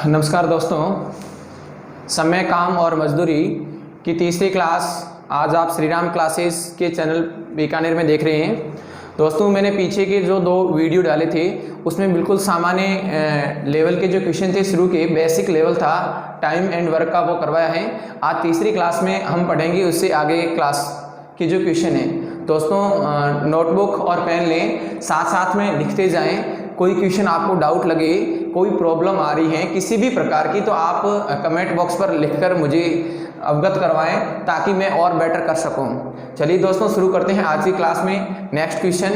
नमस्कार दोस्तों, समय काम और मजदूरी की तीसरी क्लास आज आप श्री राम क्लासेस के चैनल बीकानेर में देख रहे हैं। दोस्तों, मैंने पीछे के जो 2 वीडियो डाले थे उसमें बिल्कुल सामान्य लेवल के जो क्वेश्चन थे, शुरू के बेसिक लेवल था टाइम एंड वर्क का, वो करवाया है। आज तीसरी क्लास में हम पढ़ेंगे उससे आगे क्लास के जो क्वेश्चन है। दोस्तों, नोटबुक और पेन लें, साथ साथ में लिखते जाएं। कोई क्वेश्चन आपको डाउट लगे, कोई प्रॉब्लम आ रही है किसी भी प्रकार की, तो आप कमेंट बॉक्स पर लिखकर मुझे अवगत करवाएं ताकि मैं और बेटर कर सकूं। चलिए दोस्तों, शुरू करते हैं आज की क्लास में। Next question.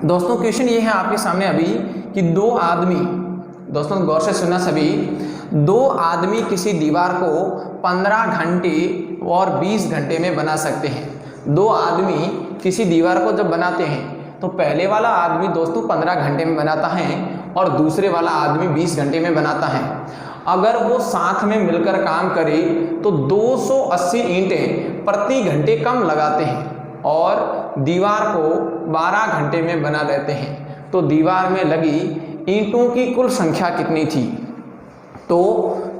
दोस्तों, क्वेश्चन ये है आपके सामने अभी कि 2 आदमी, दोस्तों गौर से सुनना सभी, 2 आदमी किसी दीवार को 15 घंटे और 20 घंटे में बना सकते हैं। 2 आदमी किसी दीवार को जब बनाते हैं तो पहले वाला आदमी दोस्तों 15 घंटे में बनाता है और दूसरे वाला आदमी 20 घंटे में बनाता है। अगर वो साथ में मिलकर काम करे तो 280 ईंटें प्रति घंटे कम लगाते हैं और दीवार को 12 घंटे में बना लेते हैं। तो दीवार में लगी ईंटों की कुल संख्या कितनी थी? तो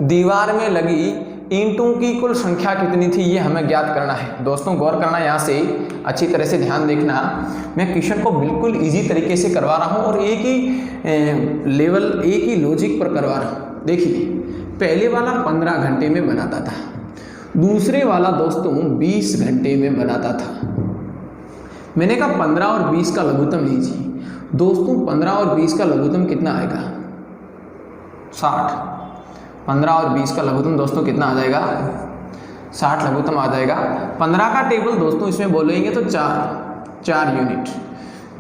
दीवार में लगी ईंटों की कुल संख्या कितनी थी, ये हमें ज्ञात करना है। दोस्तों गौर करना, यहाँ से अच्छी तरह से ध्यान देखना। मैं क्वेश्चन को बिल्कुल इजी तरीके से करवा रहा हूँ और एक ही लेवल, एक ही लॉजिक पर करवा रहा हूँ। देखिए, पहले वाला 15 घंटे में बनाता था, दूसरे वाला दोस्तों 20 घंटे में बनाता था। मैंने कहा 15 और 20 का लघुत्तम लीजिए। दोस्तों 15 और 20 का लघुत्तम कितना आएगा? 60। 15 और 20 का लघुत्तम दोस्तों कितना आ जाएगा? 60 लघुत्तम आ जाएगा। 15 का टेबल दोस्तों इसमें बोलेंगे तो 4 यूनिट,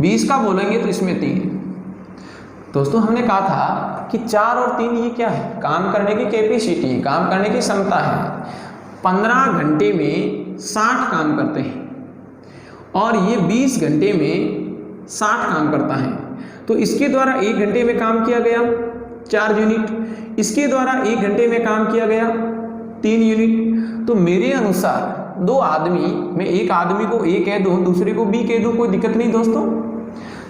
20 का बोलेंगे तो इसमें 3। दोस्तों हमने कहा था कि 4 और 3 ये क्या है? काम करने की कैपेसिटी, काम करने की क्षमता है। 15 घंटे में 60 काम करते हैं और ये 20 घंटे में 60 काम करता है। तो इसके द्वारा 1 घंटे में काम किया गया 4 यूनिट, इसके द्वारा 1 घंटे में काम किया गया 3 यूनिट। तो मेरे अनुसार 2 आदमी, मैं एक आदमी को A कह दूं, दूसरे को B कह दूं, कोई दिक्कत नहीं दोस्तों।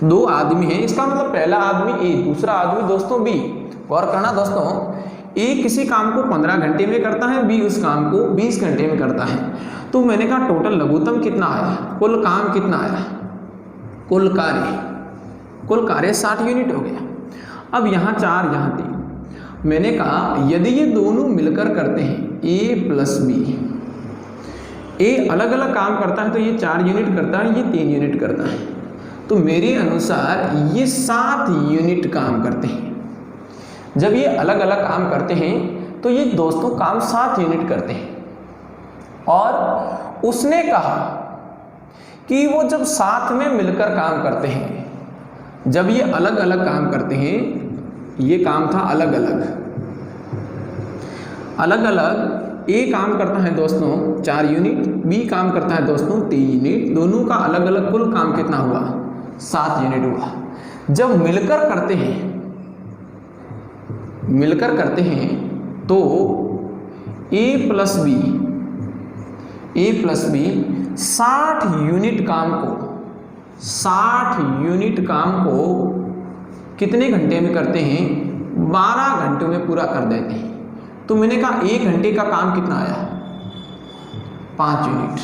2 आदमी हैं, इसका मतलब पहला आदमी A, दूसरा आदमी दोस्तों B। गौर करना दोस्तों, A किसी काम को 15 घंटे में करता है, B उस काम को 20 घंटे में करता है। तो मैंने कहा टोटल लघुत्तम कितना आया, कुल काम कितना आया, कुल कार्य 60 यूनिट हो गया। अब यहाँ 4, यहाँ 3। मैंने कहा यदि ये दोनों मिलकर करते हैं A प्लस B, A अलग अलग काम करता है तो ये 4 यूनिट करता है, ये 3 यूनिट करता है। तो मेरे अनुसार ये 7 यूनिट काम करते हैं। जब ये अलग अलग काम करते हैं तो ये दोस्तों काम 7 यूनिट करते हैं। और उसने कहा कि वो जब साथ में मिलकर काम करते हैं, जब ये अलग अलग काम करते हैं, ये काम था अलग अलग, A काम करता है दोस्तों 4 यूनिट, B काम करता है दोस्तों 3 यूनिट, दोनों का अलग अलग कुल काम कितना हुआ? 7 यूनिट हुआ। जब मिलकर करते हैं तो A प्लस बी 60 यूनिट काम को कितने घंटे में करते हैं? 12 घंटों में पूरा कर देते हैं। तो मैंने कहा 1 घंटे का काम कितना आया? 5 यूनिट।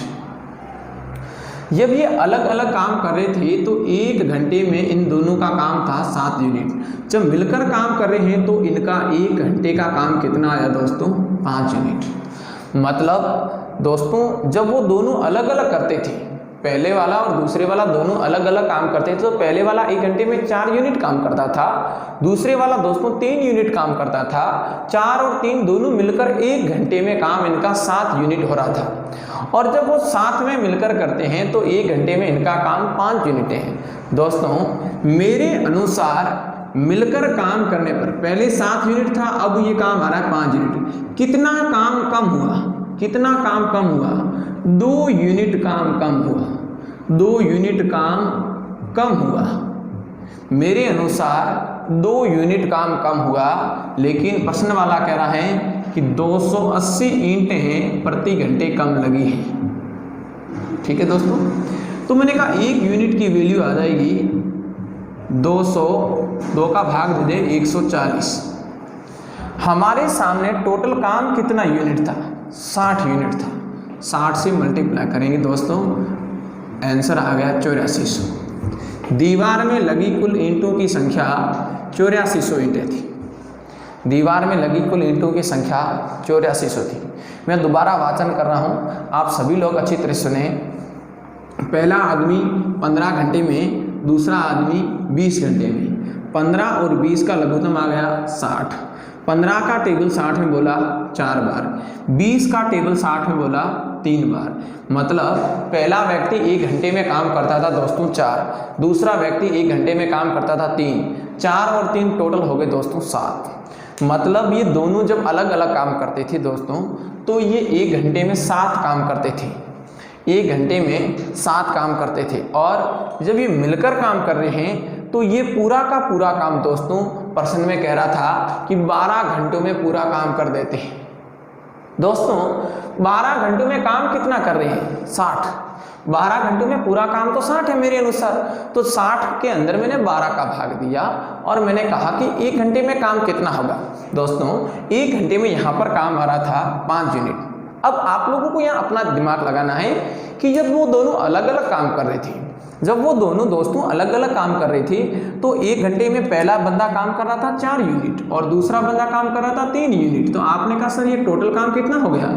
जब ये अलग अलग काम कर रहे थे तो 1 घंटे में इन दोनों का काम था 7 यूनिट। जब मिलकर काम कर रहे हैं तो इनका 1 घंटे का काम कितना आया दोस्तों? 5 यूनिट। मतलब दोस्तों जब वो दोनों अलग अलग करते थे, पहले वाला और दूसरे वाला दोनों अलग अलग काम करते थे, तो पहले वाला 1 घंटे में 4 यूनिट काम करता था, दूसरे वाला दोस्तों 3 यूनिट काम करता था। 4 और 3 दोनों मिलकर 1 घंटे में काम इनका 7 यूनिट हो रहा था। और जब वो साथ में मिलकर करते हैं तो 1 घंटे में इनका काम 5 यूनिट है। दोस्तों मेरे अनुसार मिलकर काम करने पर पहले 7 यूनिट था, अब ये काम आ रहा है 5 यूनिट। कितना काम कम हुआ? 2 यूनिट काम कम हुआ। 2 यूनिट काम कम हुआ। मेरे अनुसार 2 यूनिट काम कम हुआ, लेकिन प्रश्न वाला कह रहा है कि 280 ईंटें प्रति घंटे कम लगी हैं। ठीक है दोस्तों, तो मैंने कहा 1 यूनिट की वैल्यू आ जाएगी 200, 2 का भाग दे दे 140। हमारे सामने टोटल काम कितना यूनिट था? 60 यूनिट था। 60 से मल्टीप्लाई करेंगे दोस्तों, आंसर आ गया 8400। दीवार में लगी कुल ईंटों की संख्या 8400 ईंटें थी। दीवार में लगी कुल ईंटों की संख्या 8400 थी। मैं दोबारा वाचन कर रहा हूँ, आप सभी लोग अच्छी तरह सुने। पहला आदमी 15 घंटे में, दूसरा आदमी 20 घंटे में। 15 और 20 का लघुत्तम आ गया 60। 15 का टेबल 60 में बोला 4 बार, 20 का टेबल 60 में बोला 3 बार। मतलब पहला व्यक्ति 1 घंटे में काम करता था दोस्तों 4, दूसरा व्यक्ति 1 घंटे में काम करता था 3, 4 और 3 टोटल हो गए दोस्तों 7। मतलब ये दोनों जब अलग अलग काम करते थे दोस्तों, तो ये 1 घंटे में 7 काम करते थे। 1 घंटे में 7 काम करते थे। और जब ये मिलकर काम कर रहे हैं तो ये पूरा का पूरा काम दोस्तों प्रश्न में कह रहा था कि 12 घंटों में पूरा काम कर देते हैं। दोस्तों 12 घंटों में काम कितना कर रहे हैं? 60। 12 घंटों में पूरा काम तो 60 है मेरे अनुसार, तो 60 के अंदर मैंने 12 का भाग दिया और मैंने कहा कि 1 घंटे में काम कितना होगा। दोस्तों 1 घंटे में यहाँ पर काम आ रहा था 5 यूनिट। अब आप लोगों को यहाँ अपना दिमाग लगाना है कि जब वो दोनों अलग अलग काम कर रहे थे, जब वो दोनों दोस्तों अलग अलग काम कर रही थी, तो 1 घंटे में पहला बंदा काम कर रहा था 4 यूनिट और दूसरा बंदा काम कर रहा था 3 यूनिट। तो आपने कहा सर ये टोटल काम कितना हो गया?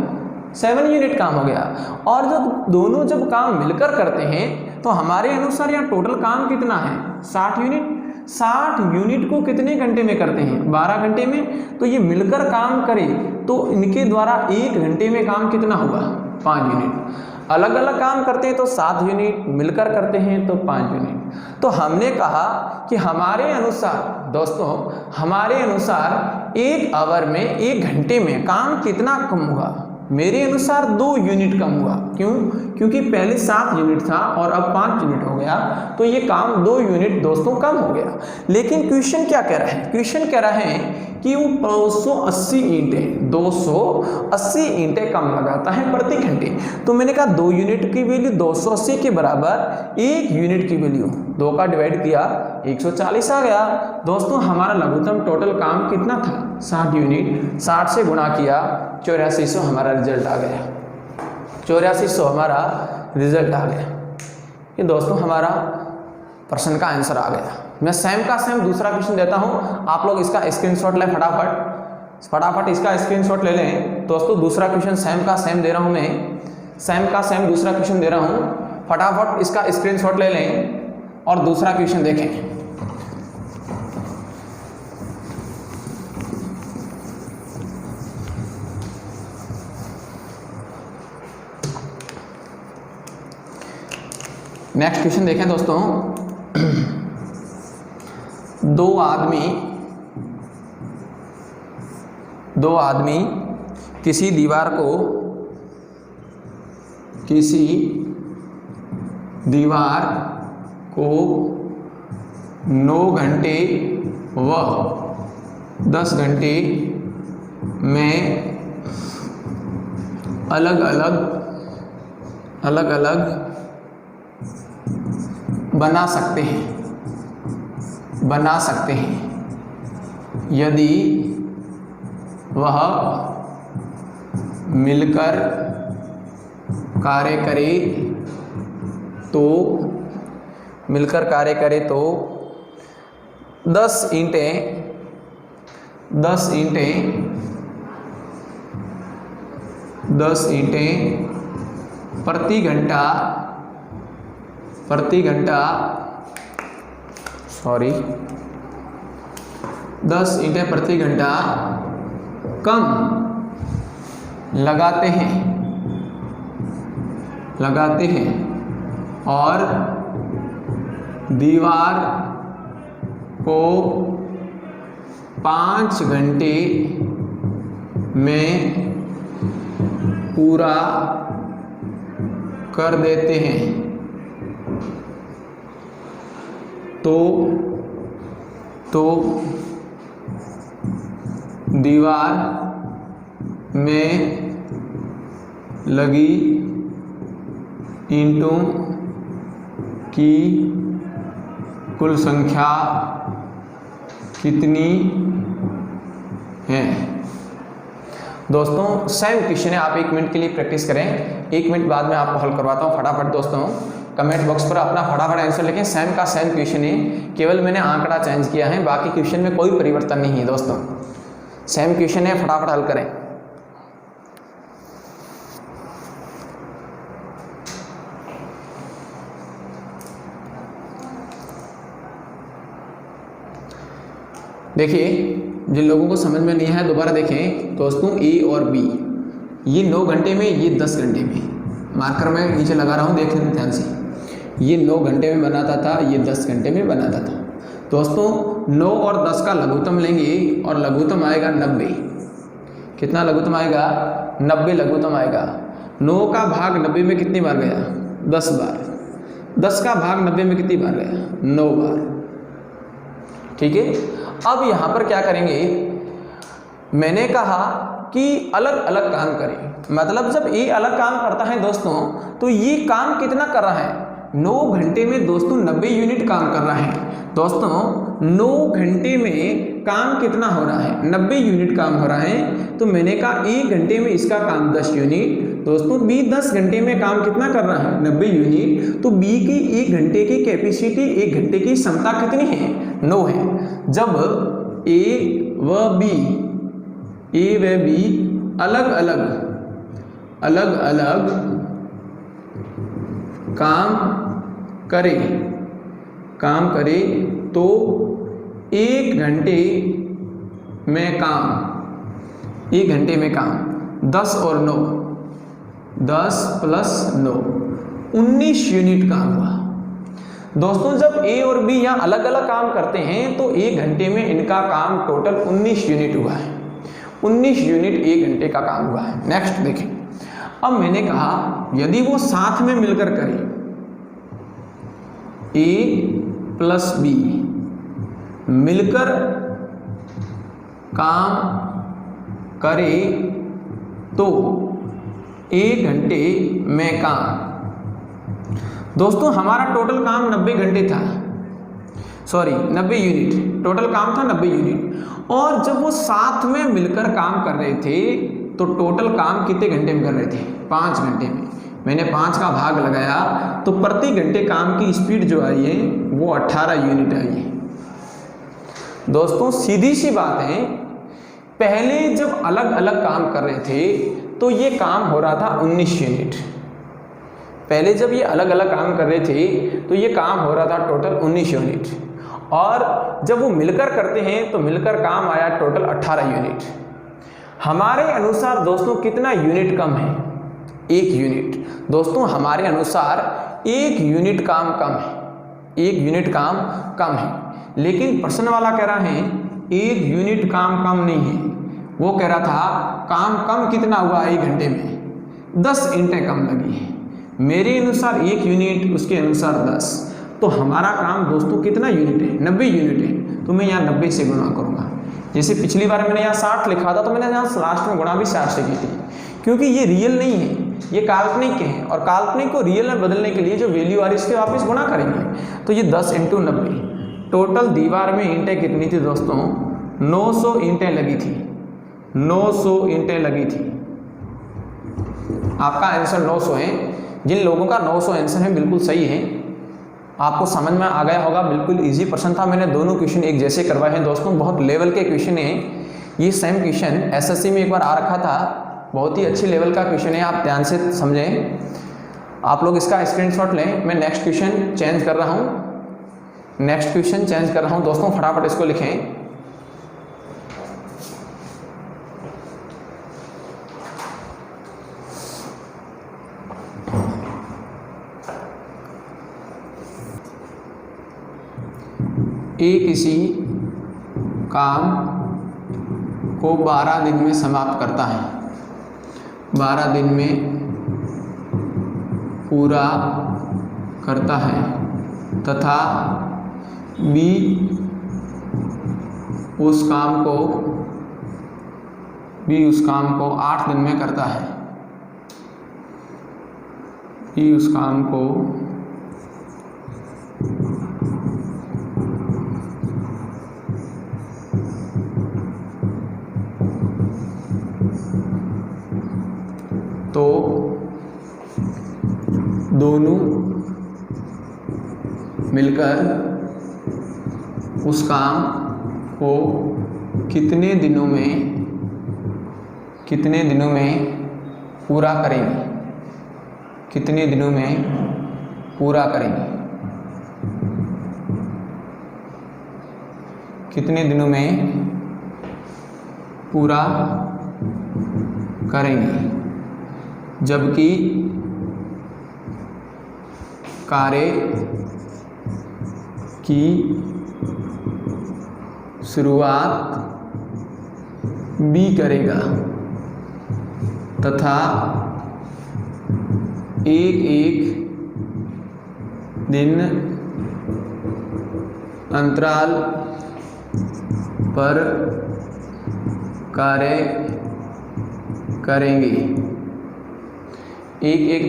7 यूनिट काम हो गया। और जब दोनों जब काम मिलकर करते हैं तो हमारे अनुसार यहाँ टोटल काम कितना है? 60 यूनिट। 60 यूनिट को कितने घंटे में करते हैं? 12 घंटे में। तो ये मिलकर काम करे तो इनके द्वारा 1 घंटे में काम कितना होगा? 5 यूनिट। अलग अलग काम करते हैं तो 7 यूनिट, मिलकर करते हैं तो 5 यूनिट। तो हमने कहा कि हमारे अनुसार दोस्तों, हमारे अनुसार 1 आवर में, 1 घंटे में काम कितना कम हुआ? मेरे अनुसार 2 यूनिट कम हुआ। क्यों? क्योंकि पहले 7 यूनिट था और अब 5 यूनिट हो गया, तो ये काम 2 यूनिट दोस्तों कम हो गया। लेकिन क्वेश्चन क्या कह रहा है? क्वेश्चन कह रहा है कि वो 280 ईंटें, 280 ईंटें कम लगाता है प्रति घंटे। तो मैंने कहा 2 यूनिट की वैल्यू 280 के बराबर 1 यूनिट की वैल्यू 2 का डिवाइड किया 140 आ गया। दोस्तों हमारा लघुत्तम टोटल काम कितना था? 60 यूनिट। 60 से गुणा किया 8400 हमारा रिजल्ट आ गया। 8400 हमारा रिजल्ट आ गया। ये दोस्तों हमारा प्रश्न का आंसर आ गया। मैं सेम का सेम दूसरा क्वेश्चन देता हूं, आप लोग इसका स्क्रीनशॉट लें फटाफट इसका स्क्रीनशॉट ले लें। दोस्तों दूसरा क्वेश्चन सेम का सेम दे रहा हूं, मैं सेम का सेम दूसरा क्वेश्चन दे रहा हूं, फटाफट इसका स्क्रीनशॉट ले लें और दूसरा क्वेश्चन देखें। नेक्स्ट क्वेश्चन देखें दोस्तों। 2 आदमी किसी दीवार को 9 घंटे व 10 घंटे में अलग अलग बना सकते हैं यदि वह मिलकर कार्य करे तो 10 ईंटें प्रति घंटा 10 ईंटें प्रति घंटा कम लगाते हैं और दीवार को 5 घंटे में पूरा कर देते हैं तो दीवार में लगी ईंटों की कुल संख्या कितनी हैं। दोस्तों सेम क्वेश्चन है, आप 1 मिनट के लिए प्रैक्टिस करें, 1 मिनट बाद में आपको हल करवाता हूँ। फटाफट दोस्तों कमेंट बॉक्स पर अपना फटाफट आंसर लिखें। सेम का सेम क्वेश्चन है, केवल मैंने आंकड़ा चेंज किया है, बाकी क्वेश्चन में कोई परिवर्तन नहीं है दोस्तों, सेम क्वेश्चन है, फटाफट हल करें। देखिए जिन लोगों को समझ में नहीं है दोबारा देखें दोस्तों। ए और बी, ये 9 घंटे में, ये 10 घंटे में, मार्कर में नीचे लगा रहा हूँ, देख लें ध्यान से। ये 9 घंटे में बनाता था, ये 10 घंटे में बनाता था। दोस्तों 9 और 10 का लघुत्तम लेंगे और लघुत्तम आएगा 90। कितना लघुत्तम आएगा? 90 लघुत्तम आएगा। 9 का भाग 90 में कितनी बार गया? 10 बार। 10 का भाग 90 में कितनी बार गया? 9 बार। ठीक है, अब यहाँ पर क्या करेंगे, मैंने कहा कि अलग अलग काम करें, मतलब जब ये अलग काम करता है दोस्तों तो ये काम कितना कर रहा है? 9 घंटे में दोस्तों 90 यूनिट काम कर रहा है। दोस्तों 9 घंटे में काम कितना हो रहा है? 90 यूनिट काम हो रहा है। तो मैंने कहा 1 घंटे में इसका काम 10 यूनिट। दोस्तों बी 10 घंटे में काम कितना कर रहा है? 90 यूनिट। तो बी की 1 घंटे की कैपेसिटी, 1 घंटे की क्षमता कितनी है? 9 है। जब ए व बी अलग अलग काम करे तो 1 घंटे में काम 10 और 9, 10 प्लस 9 19 यूनिट काम हुआ। दोस्तों जब ए और बी यहाँ अलग अलग काम करते हैं तो 1 घंटे में इनका काम टोटल 19 यूनिट हुआ है। 19 यूनिट 1 घंटे का काम हुआ है। नेक्स्ट देखें, अब मैंने कहा यदि वो साथ में मिलकर करें, ए प्लस बी मिलकर काम करे तो 1 घंटे में काम। दोस्तों हमारा टोटल काम 90 घंटे था, 90 यूनिट टोटल काम था, 90 यूनिट। और जब वो साथ में मिलकर काम कर रहे थे तो टोटल काम कितने घंटे में कर रहे थे? 5 घंटे में। मैंने 5 का भाग लगाया तो प्रति घंटे काम की स्पीड जो आई है वो 18 यूनिट आई है। दोस्तों सीधी सी बात है, पहले जब अलग अलग काम कर रहे थे तो ये काम हो रहा था 19 यूनिट। पहले जब ये अलग अलग काम कर रहे थे तो ये काम हो रहा था टोटल 19 यूनिट। और जब वो मिलकर करते हैं तो मिलकर काम आया टोटल 18 यूनिट। हमारे अनुसार दोस्तों कितना यूनिट कम है? 1 यूनिट। दोस्तों हमारे अनुसार 1 यूनिट काम कम है, 1 यूनिट काम कम है। लेकिन प्रश्न वाला कह रहा है 1 यूनिट काम कम नहीं है, वो कह रहा था काम कम कितना हुआ 1 घंटे में? 10 ईंटें कम लगी हैं। मेरे अनुसार 1 यूनिट, उसके अनुसार 10। तो हमारा काम दोस्तों कितना यूनिट है? 90 यूनिट है। तो मैं यहाँ 90 से गुणा करूँगा। जैसे पिछली बार मैंने यहाँ 60 लिखा था तो मैंने यहाँ लास्ट में गुणा भी 60 से की थी, क्योंकि ये रियल नहीं है, ये काल्पनिक है। और काल्पनिक को रियल में बदलने के लिए जो वैल्यू आ रही है इसके वापस गुणा करेंगे। तो ये 10 × 90। टोटल दीवार में ईंटें कितनी थी दोस्तों? 900 ईंटें लगी थी, 900 ईंटें लगी थी। आपका आंसर 900 है। जिन लोगों का 900 आंसर है बिल्कुल सही है, आपको समझ में आ गया होगा। बिल्कुल इजी प्रश्न था, मैंने दोनों क्वेश्चन एक जैसे करवाए हैं दोस्तों। बहुत लेवल के क्वेश्चन हैं। ये सेम क्वेश्चन एसएससी में एक बार आ रखा था, बहुत ही अच्छी लेवल का क्वेश्चन है, आप ध्यान से समझें। आप लोग इसका स्क्रीनशॉट लें। मैं नेक्स्ट क्वेश्चन चेंज कर रहा हूँ, दोस्तों फटाफट इसको लिखें। किसी काम को 12 दिन में समाप्त करता है, 12 दिन में पूरा करता है, तथा बी उस काम को 8 दिन में करता है। बी उस काम को 8 दोनों मिलकर उस काम को कितने दिनों में पूरा करेंगे, कितने दिनों में पूरा करेंगे, कितने दिनों में पूरा करेंगे, जबकि कार्य की शुरुआत बी करेगा तथा एक एक दिन अंतराल पर कार्य करेंगे। एक एक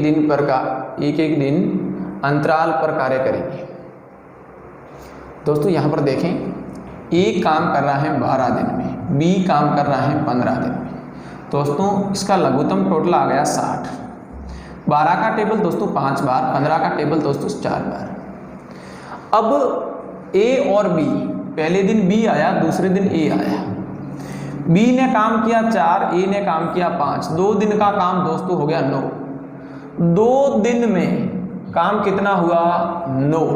दिन अंतराल पर कार्य करेंगे। दोस्तों यहाँ पर देखें, ए काम कर रहा है 12 दिन में, बी काम कर रहा है 15 दिन में। दोस्तों इसका लघुत्तम टोटल आ गया 60। 12 का टेबल दोस्तों 5 बार, 15 का टेबल दोस्तों 4 बार। अब ए और बी, पहले दिन बी आया, दूसरे दिन ए आया। बी ने काम किया 4, ए ने काम किया 5, 2 दिन का काम दोस्तों हो गया 9। 2 दिन में काम कितना हुआ? 9।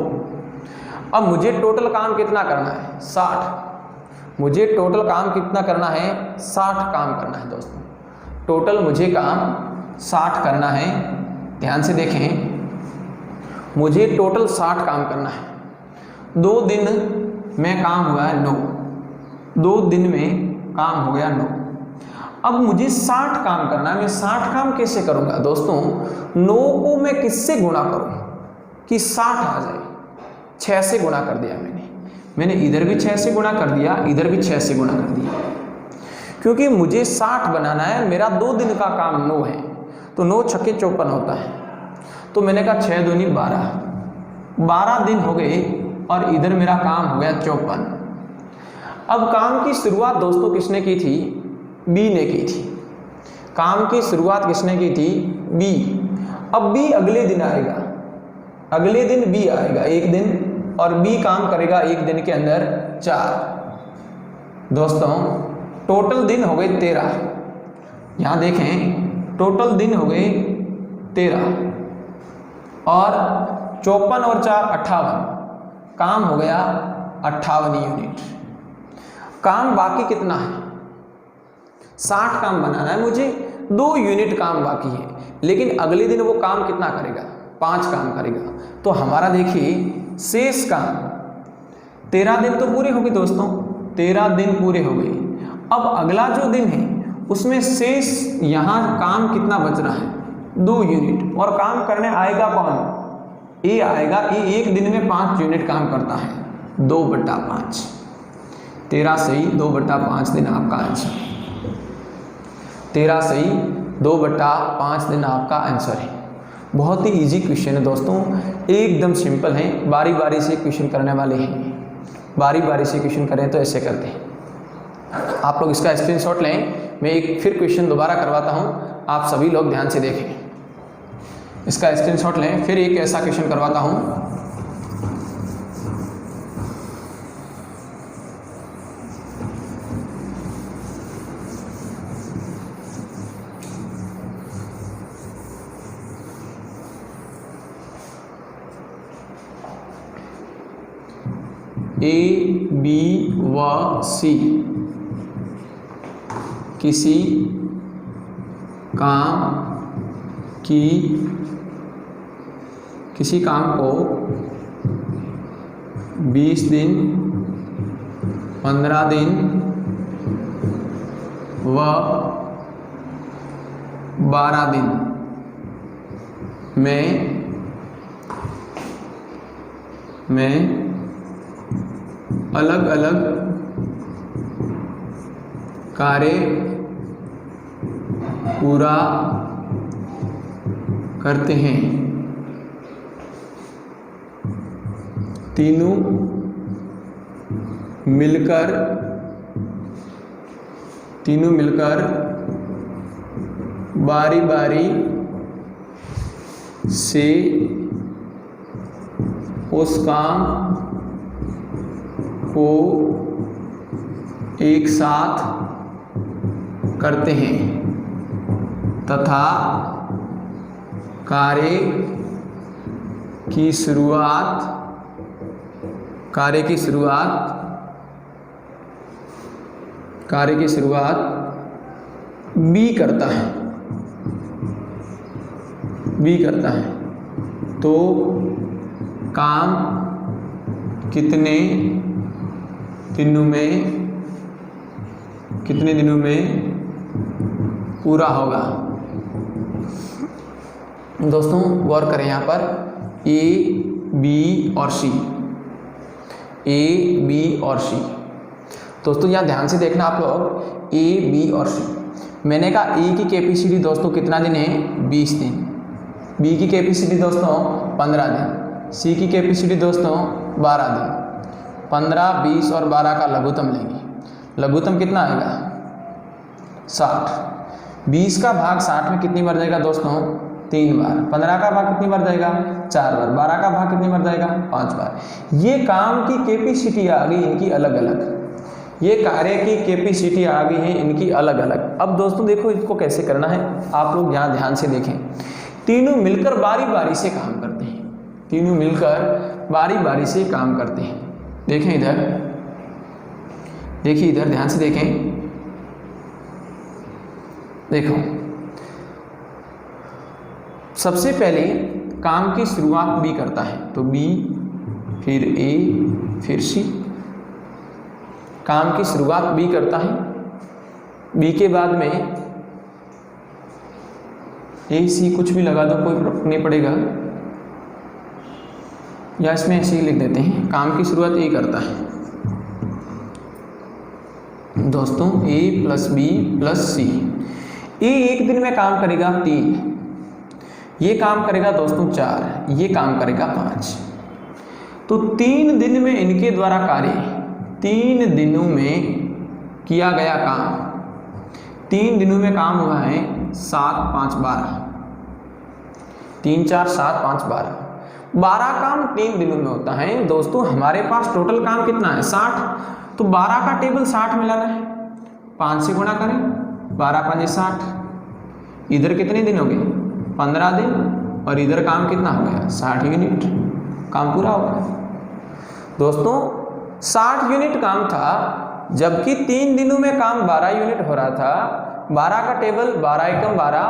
अब मुझे टोटल काम कितना करना है? 60। मुझे टोटल काम कितना करना है? 60 काम करना है दोस्तों। टोटल मुझे काम 60 करना है। ध्यान से देखें, मुझे टोटल 60 काम करना है। 2 दिन में काम हुआ है 9, 2 दिन में काम हो गया 9। अब मुझे 60 काम करना है। मैं 60 काम कैसे करूंगा दोस्तों? 9 को मैं किससे गुणा करूं कि 60 आ जाए? 6 से गुणा कर दिया मैंने इधर भी 6 से गुणा कर दिया, इधर भी 6 से गुणा कर दिया, क्योंकि मुझे 60 बनाना है। मेरा 2 दिन का काम 9 है, तो 9 छक्के 54 होता है। तो मैंने कहा 6 दूनी 12, 12 दिन हो गए और इधर मेरा काम हो गया 54। अब काम की शुरुआत दोस्तों किसने की थी? बी ने की थी। काम की शुरुआत किसने की थी? बी। अब बी अगले दिन आएगा, अगले दिन बी आएगा 1 दिन, और बी काम करेगा 1 दिन के अंदर 4। दोस्तों टोटल दिन हो गए 13। यहां देखें, टोटल दिन हो गए 13 और 54 और 4 58, काम हो गया 58 यूनिट। काम बाकी कितना है? 60 काम बनाना है मुझे, 2 यूनिट काम बाकी है, लेकिन अगले दिन वो काम कितना करेगा? 5 काम करेगा। तो हमारा देखिए शेष काम 13 दिन तो पूरे हो गए दोस्तों, 13 दिन पूरे हो गए। अब अगला जो दिन है उसमें शेष यहाँ काम कितना बच रहा है? 2 यूनिट। और काम करने आएगा कौन? ए आएगा। ए 1 दिन में 5 यूनिट काम करता है, 2/5। 13 सही 2/5 दिन आपका आंसर। 13 सही 2/5 दिन आपका आंसर है। बहुत ही इजी क्वेश्चन है दोस्तों, एकदम सिंपल है। बारी बारी से क्वेश्चन करने वाले हैं, बारी बारी से क्वेश्चन करें तो ऐसे करते हैं। आप लोग इसका स्क्रीनशॉट लें। मैं एक फिर क्वेश्चन दोबारा करवाता हूं, आप सभी लोग ध्यान से देखें। इसका स्क्रीनशॉट लें, फिर एक ऐसा क्वेश्चन करवाता हूं। ए, बी व सी किसी काम को 20 दिन, 15 दिन व 12 दिन में अलग अलग कार्य पूरा करते हैं। तीनों मिलकर बारी बारी से उस काम को एक साथ करते हैं तथा कार्य की शुरुआत बी करता है तो काम कितने दिनों में पूरा होगा। दोस्तों गौर करें यहाँ पर ए बी और सी, दोस्तों यहाँ ध्यान से देखना आप लोग, ए बी और सी। मैंने कहा ए की कैपेसिटी दोस्तों कितना दिन है, 20 दिन। बी की कैपेसिटी दोस्तों 15 दिन। सी की कैपेसिटी दोस्तों 12 दिन। 15, 20 और 12 का लघुत्तम लेंगे। लघुत्तम कितना आएगा, 60। 20 का भाग 60 में कितनी बार जाएगा दोस्तों, 3 बार। 15 का भाग कितनी बार जाएगा, 4 बार। 12 का भाग कितनी बार जाएगा, 5 बार। ये काम की कैपेसिटी आ गई इनकी अलग अलग, ये कार्य की कैपेसिटी आ गई है इनकी अलग अलग। अब दोस्तों देखो इसको कैसे करना है, आप लोग यहाँ ध्यान से देखें। तीनों मिलकर बारी बारी से काम करते हैं, तीनों मिलकर बारी बारी से काम करते हैं। देखें इधर, देखिए इधर ध्यान से देखें। देखो सबसे पहले काम की शुरुआत बी करता है, तो बी फिर ए फिर सी। काम की शुरुआत बी करता है, बी के बाद में ए सी कुछ भी लगा दो, कोई फर्क नहीं पड़ेगा, या इसमें ऐसे ही लिख देते हैं। काम की शुरुआत ए करता है दोस्तों, ए प्लस बी प्लस सी। ए एक दिन में काम करेगा 3, ये काम करेगा दोस्तों 4, ये काम करेगा 5। तो 3 दिन में इनके द्वारा कार्य, 3 दिनों में किया गया काम, 3 दिनों में काम हुआ है 7, 5, 12। 3, 4, 7, 5, 12। 12 काम 3 दिनों में होता है दोस्तों। हमारे पास टोटल काम कितना है, 60। तो 12 का टेबल 60 में लाना है, 5 से गुणा करें, 12 5 60। इधर कितने दिन हो गए, 15 दिन। और इधर काम कितना हो गया, 60 यूनिट। काम पूरा हो गया दोस्तों। 60 यूनिट काम था, जबकि 3 दिनों में काम 12 यूनिट हो रहा था। 12 का टेबल 12 एकम 12,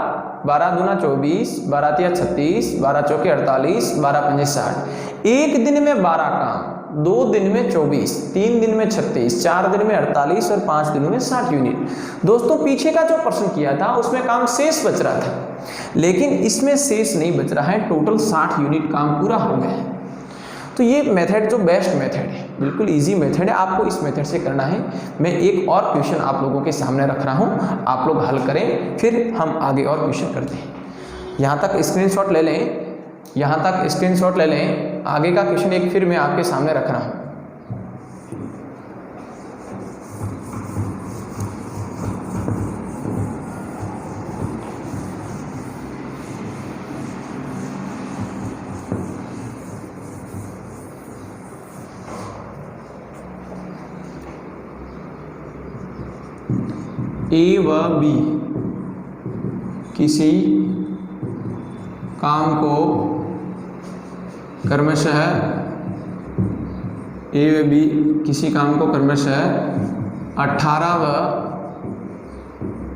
12 दूना 24, 12 तिया 36, 12 चौके 48, 12 पंजे 60। एक दिन में 12 काम, 2 दिन में 24, 3 दिन में 36, 4 दिन में 48 और 5 दिनों में 60 यूनिट। दोस्तों पीछे का जो प्रश्न किया था उसमें काम शेष बच रहा था, लेकिन इसमें शेष नहीं बच रहा है, टोटल 60 यूनिट काम पूरा हो गया है। तो ये मेथड जो बेस्ट मेथड है, बिल्कुल इजी मेथड है, आपको इस मेथड से करना है। मैं एक और क्वेश्चन आप लोगों के सामने रख रहा हूँ, आप लोग हल करें, फिर हम आगे और क्वेश्चन करते हैं। यहाँ तक स्क्रीनशॉट ले लें, यहाँ तक स्क्रीनशॉट ले लें। आगे का क्वेश्चन एक फिर मैं आपके सामने रख रहा हूँ। ए व बी किसी काम को क्रमशः, ए व बी किसी काम को क्रमशः 18 व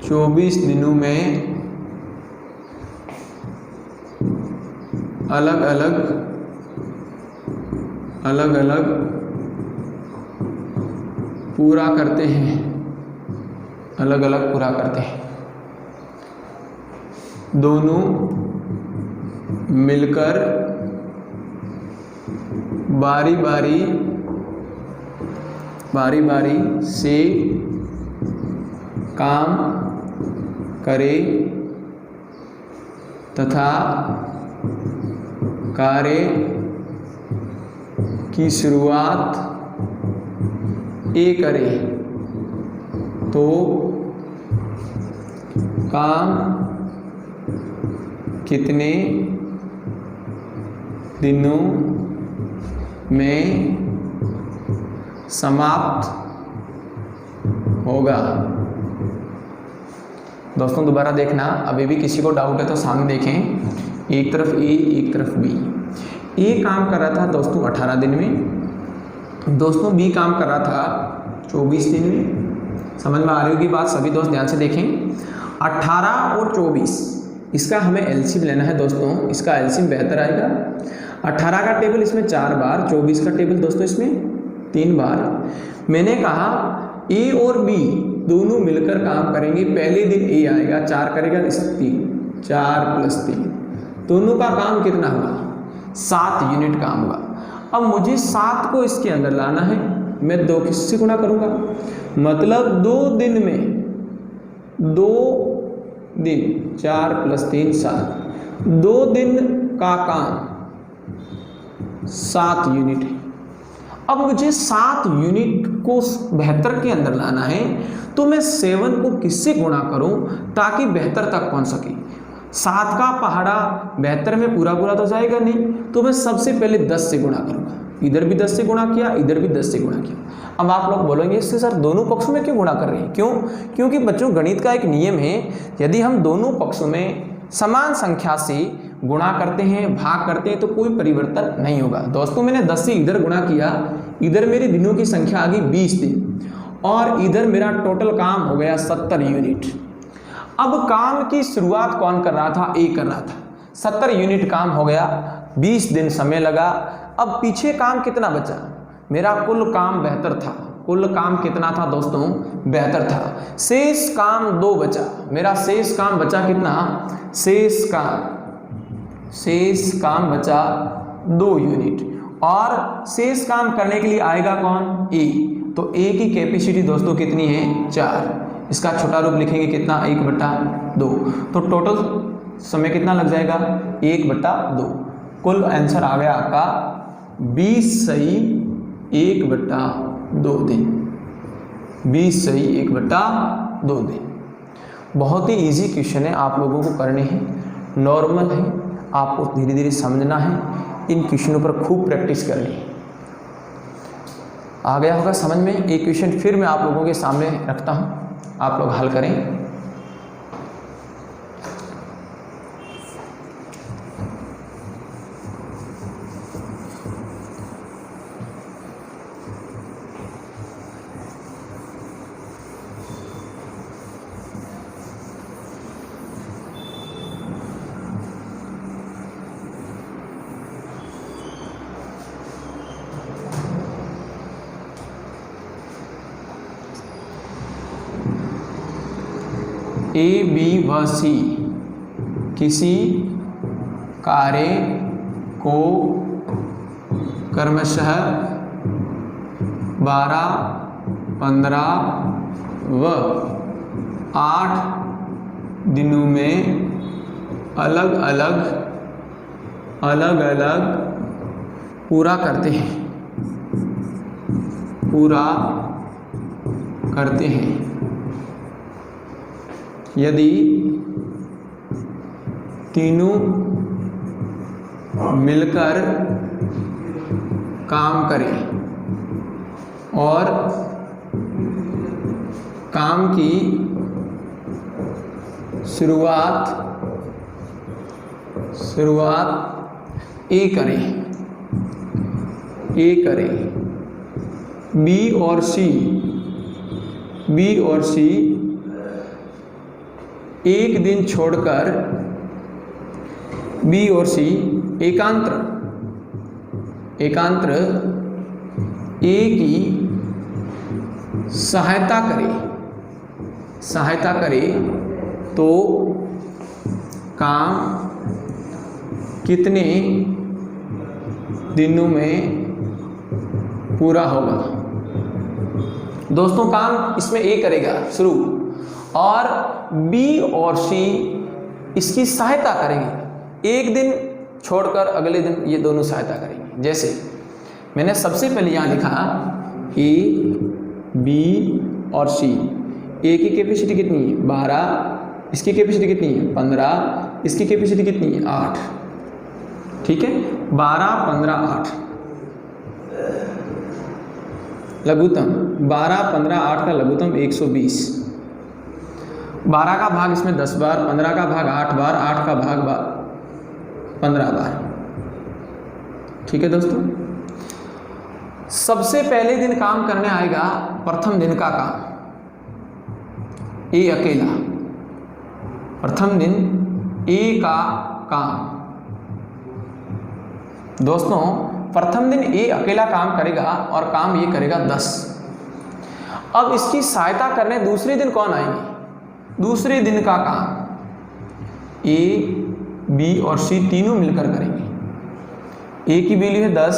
24 दिनों में अलग अलग पूरा करते हैं, अलग अलग पूरा करते हैं। दोनों मिलकर बारी बारी से काम करे तथा कार्य की शुरुआत ए करे तो काम कितने दिनों में समाप्त होगा। दोस्तों दोबारा देखना, अभी भी किसी को डाउट है तो सामने देखें। एक तरफ ए, एक तरफ बी। ए काम कर रहा था दोस्तों 18 दिन में, दोस्तों बी काम कर रहा था 24 दिन में। समझ में आ रही होगी बात? सभी दोस्त ध्यान से देखें। 18 और 24 इसका हमें एलसीएम लेना है दोस्तों। इसका एलसीएम बेहतर आएगा। 18 का टेबल इसमें 4 बार, 24 का टेबल दोस्तों इसमें 3 बार। मैंने कहा ए और बी दोनों मिलकर काम करेंगे। पहले दिन ए आएगा, 4 करेगा, 3, 4 + 3, दोनों का काम कितना हुआ? 7 यूनिट काम हुआ। अब मुझे 7 को इसके अंदर लाना है। मैं 2 किससे गुणा करूँगा? मतलब 2 दिन में, 2 दिन 4 + 3 7, 2 दिन का काम 7 यूनिट है। अब मुझे 7 यूनिट को 72 के अंदर लाना है, तो मैं 7 को किससे गुणा करूं ताकि 72 तक पहुंच सके? 7 का पहाड़ा 72 में पूरा तो जाएगा नहीं, तो मैं सबसे पहले 10 से गुणा करूंगा। इधर भी 10 से गुणा किया, इधर भी 10 से गुणा किया। अब आप लोग बोलेंगे इससे सर दोनों पक्षों में क्यों गुणा कर रहे हैं? क्यों? क्योंकि बच्चों गणित का एक नियम है, यदि हम दोनों पक्षों में समान संख्या से गुणा करते हैं, भाग करते हैं, तो कोई परिवर्तन नहीं होगा। दोस्तों मैंने 10 से इधर गुणा किया, इधर मेरे दिनों की संख्या आ गई 20 दिन, और इधर मेरा टोटल काम हो गया 70 यूनिट। अब काम की शुरुआत कौन कर रहा था? ए कर रहा था। 70 यूनिट काम हो गया, 20 दिन समय लगा। अब पीछे काम कितना बचा? मेरा कुल काम 72 था। कुल काम कितना था दोस्तों? 72 था। शेष काम 2 बचा। मेरा शेष काम बचा कितना? शेष काम बचा 2 यूनिट। और शेष काम करने के लिए आएगा कौन? ए। तो ए की कैपेसिटी दोस्तों कितनी है? 4। इसका छोटा रूप लिखेंगे कितना? 1/2। तो टोटल समय कितना लग जाएगा? 1/2। कुल आंसर आ गया आपका 20 सही 1/2 दिन। 20 सही 1/2 दिन। बहुत ही इजी क्वेश्चन है, आप लोगों को करने हैं, नॉर्मल है, आपको धीरे धीरे समझना है। इन क्वेश्चनों पर खूब प्रैक्टिस करनी है। आ गया होगा समझ में? एक क्वेश्चन फिर मैं आप लोगों के सामने रखता हूं, आप लोग हल करें। ए, बी व सी किसी कार्य को क्रमशः 12, 15 व 8 दिनों में अलग अलग पूरा करते हैं। यदि तीनों मिलकर काम करें और काम की शुरुआत ए करें, बी और सी एक दिन छोड़कर बी और सी एकांत्र ए की सहायता करे तो काम कितने दिनों में पूरा होगा? दोस्तों काम इसमें ए करेगा शुरू, और बी और सी इसकी सहायता करेंगे। एक दिन छोड़कर अगले दिन ये दोनों सहायता करेंगे। जैसे मैंने सबसे पहले यहाँ लिखा ए, बी और सी। ए की कैपेसिटी कितनी है? 12। इसकी कैपेसिटी कितनी है? 15। इसकी कैपेसिटी कितनी है? 8। ठीक है, 12, 15, 8। लघुत्तम 12, 15, 8 का लघुत्तम 120। 12 का भाग इसमें 10 बार, 15 का भाग 8 बार, 8 का भाग 15 बार। ठीक है दोस्तों, सबसे पहले दिन काम करने आएगा प्रथम दिन का काम, ए अकेला। प्रथम दिन ए का काम। दोस्तों प्रथम दिन ए अकेला काम करेगा और काम ये करेगा 10। अब इसकी सहायता करने दूसरे दिन कौन आएंगे? दूसरे दिन का काम ए, बी और सी तीनों मिलकर करेंगे। ए की वैल्यू है 10,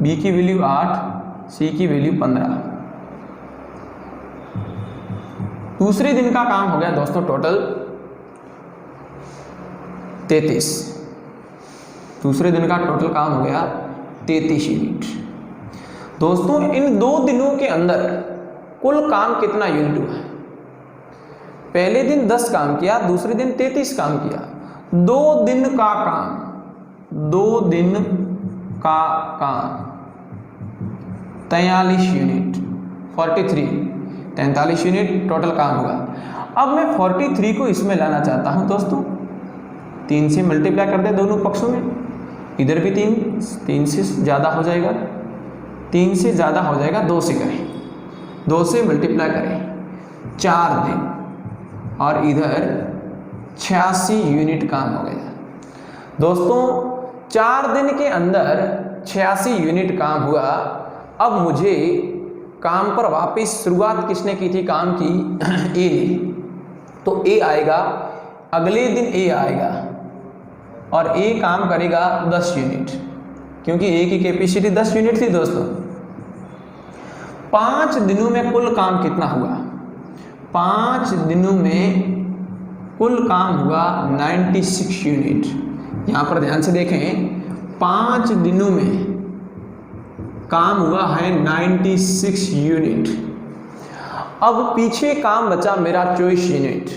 बी की वैल्यू 8, सी की वैल्यू 15। दूसरे दिन का काम हो गया दोस्तों टोटल 33। दूसरे दिन का टोटल काम हो गया 33 यूनिट। दोस्तों इन 2 दिनों के अंदर कुल काम कितना यूनिट हुआ है? पहले दिन 10 काम किया, दूसरे दिन 33 काम किया। 2 दिन का काम, 2 दिन का काम 43 यूनिट, 43 यूनिट टोटल काम होगा। अब मैं 43 को इसमें लाना चाहता हूं दोस्तों। 3 से मल्टीप्लाई कर दे दोनों पक्षों में, इधर भी 3 से ज़्यादा हो जाएगा, 3 से ज़्यादा हो जाएगा, 2 से करें, 2 से मल्टीप्लाई करें 4 दिन, और इधर 86 यूनिट काम हो गया। दोस्तों 4 दिन के अंदर 86 यूनिट काम हुआ। अब मुझे काम पर वापस शुरुआत किसने की थी काम की? ए ने। तो ए आएगा, अगले दिन ए आएगा और ए काम करेगा 10 यूनिट, क्योंकि ए की कैपेसिटी 10 यूनिट थी दोस्तों। 5 दिनों में कुल काम कितना हुआ? 5 दिनों में कुल काम हुआ 96 यूनिट। यहाँ पर ध्यान से देखें, 5 दिनों में काम हुआ है 96 यूनिट। अब पीछे काम बचा मेरा 24 यूनिट।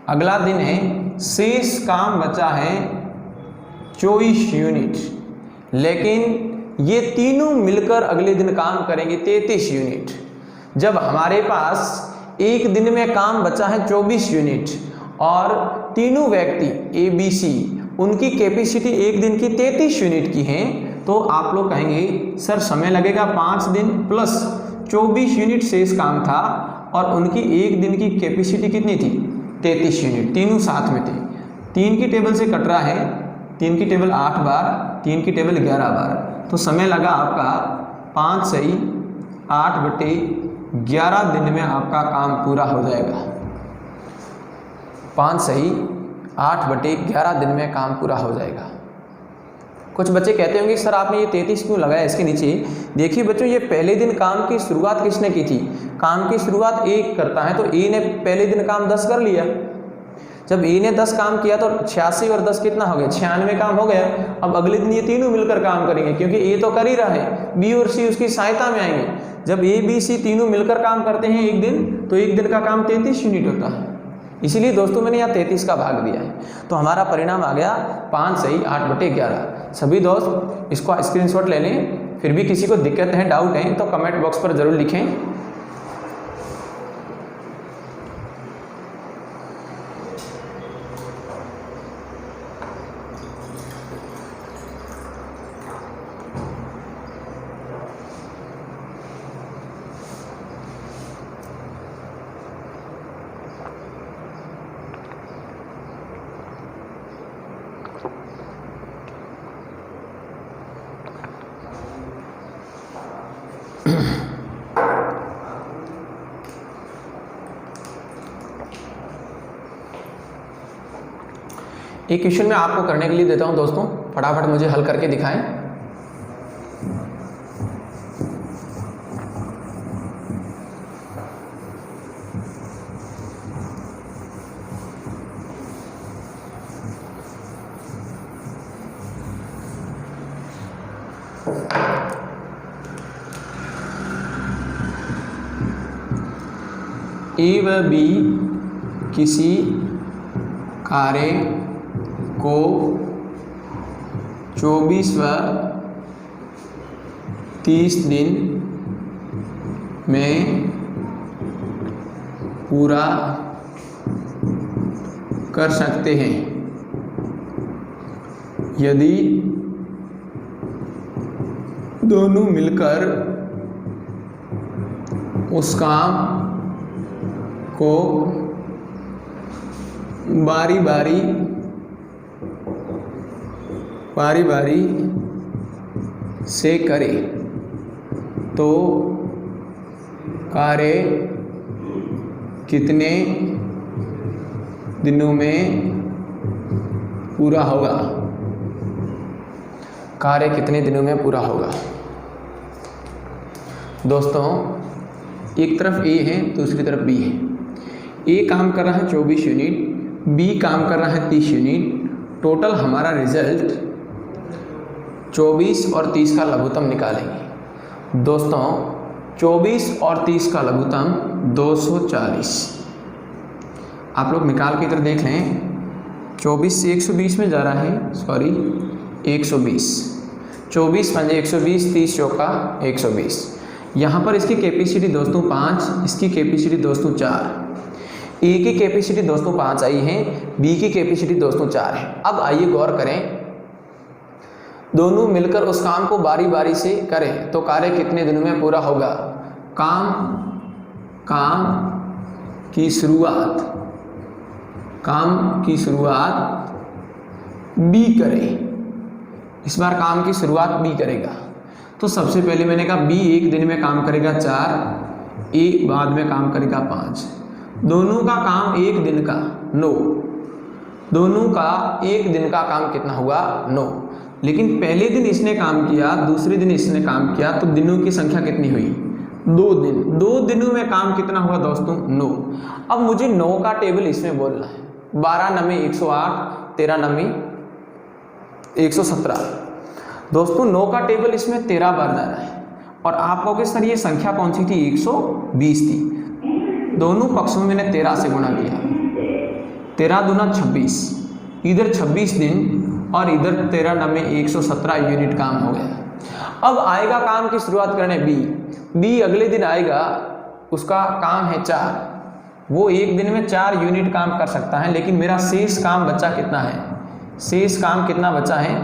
अगला दिन है, शेष काम बचा है 24 यूनिट, लेकिन ये तीनों मिलकर अगले दिन काम करेंगे 33 यूनिट। जब हमारे पास एक दिन में काम बचा है 24 यूनिट और तीनों व्यक्ति ए, बी, सी उनकी कैपेसिटी एक दिन की 33 यूनिट की है, तो आप लोग कहेंगे सर समय लगेगा 5 दिन प्लस 24 यूनिट शेष काम था और उनकी एक दिन की कैपेसिटी कितनी थी? 33 यूनिट, तीनों साथ में थे। 3 की टेबल से कट रहा है, 3 की टेबल 8 बार, 3 की टेबल 11 बार, तो समय लगा आपका 5 सही 8/11 दिन में आपका काम पूरा हो जाएगा। 5 सही 8/11 दिन में काम पूरा हो जाएगा। कुछ बच्चे कहते होंगे सर आपने ये 33 क्यों लगाया इसके नीचे? देखिए बच्चों, ये पहले दिन काम की शुरुआत किसने की थी? काम की शुरुआत ए करता है, तो ए ने पहले दिन काम 10 कर लिया। जब ए ने 10 काम किया तो 86 और 10 कितना हो गया? 96 काम हो गया। अब अगले दिन ये तीनों मिलकर काम करेंगे, क्योंकि ए तो कर ही रहा है, बी और सी उसकी सहायता में आएंगे। जब ए, बी, सी तीनों मिलकर काम करते हैं एक दिन, तो एक दिन का काम 33 यूनिट होता है। इसीलिए दोस्तों मैंने यहाँ 33 का भाग दिया है। तो हमारा परिणाम आ गया 5 सही 8/11। सभी दोस्त इसको स्क्रीनशॉट ले लें। फिर भी किसी को दिक्कत है, डाउट है, तो कमेंट बॉक्स पर जरूर लिखें। एक क्वेश्चन मैं आपको करने के लिए देता हूं दोस्तों, फटाफट मुझे हल करके दिखाएं। ए व बी किसी कार्य को 24 व 30 दिन में पूरा कर सकते हैं यदि दोनों मिलकर उस काम को बारी बारी से करें तो कार्य कितने दिनों में पूरा होगा? कार्य कितने दिनों में पूरा होगा? दोस्तों, एक तरफ ए है, दूसरी तरफ बी है। ए काम कर रहा है 24 यूनिट, बी काम कर रहा है 30 यूनिट। टोटल हमारा रिजल्ट 24 और 30 का लघुत्तम निकालेंगे। दोस्तों, 24 और 30 का लघुत्तम 240। आप लोग निकाल के इधर देख लें। 24 से 120 में जा रहा है, सॉरी 120। 24 पंजे 120, 30 चौका 120। यहाँ पर इसकी कैपेसिटी दोस्तों 5, इसकी कैपेसिटी दोस्तों 4। ए की कैपेसिटी दोस्तों 5 आई है, बी की कैपेसिटी दोस्तों 4 है। अब आइए गौर करें, दोनों मिलकर उस काम को बारी बारी से करें तो कार्य कितने दिनों में पूरा होगा? काम की शुरुआत बी करें। इस बार काम की शुरुआत बी करेगा। तो सबसे पहले मैंने कहा बी एक दिन में काम करेगा 4, ए बाद में काम करेगा 5। दोनों का काम एक दिन का 9। दोनों का एक दिन का काम कितना हुआ? 9। लेकिन पहले दिन इसने काम किया, दूसरे दिन इसने काम किया, तो दिनों की संख्या कितनी हुई? 2 दिन। 2 दिनों में काम कितना हुआ दोस्तों? 9। अब मुझे 9 का टेबल इसमें बोलना है। 12 नमे 108, 13 नमे 117। दोस्तों, 9 का टेबल इसमें 13 बार जा रहा है। और आप कहोगे सर ये संख्या कौन सी थी? 120 थी। दोनों पक्षों में मैंने 13 से गुणा किया। 13 दूना 26, इधर 26 दिन और इधर 13 नमे 117 यूनिट काम हो गया। अब आएगा काम की शुरुआत करने बी अगले दिन आएगा, उसका काम है 4। वो एक दिन में 4 यूनिट काम कर सकता है, लेकिन मेरा शेष काम बचा कितना है? शेष काम कितना बचा है?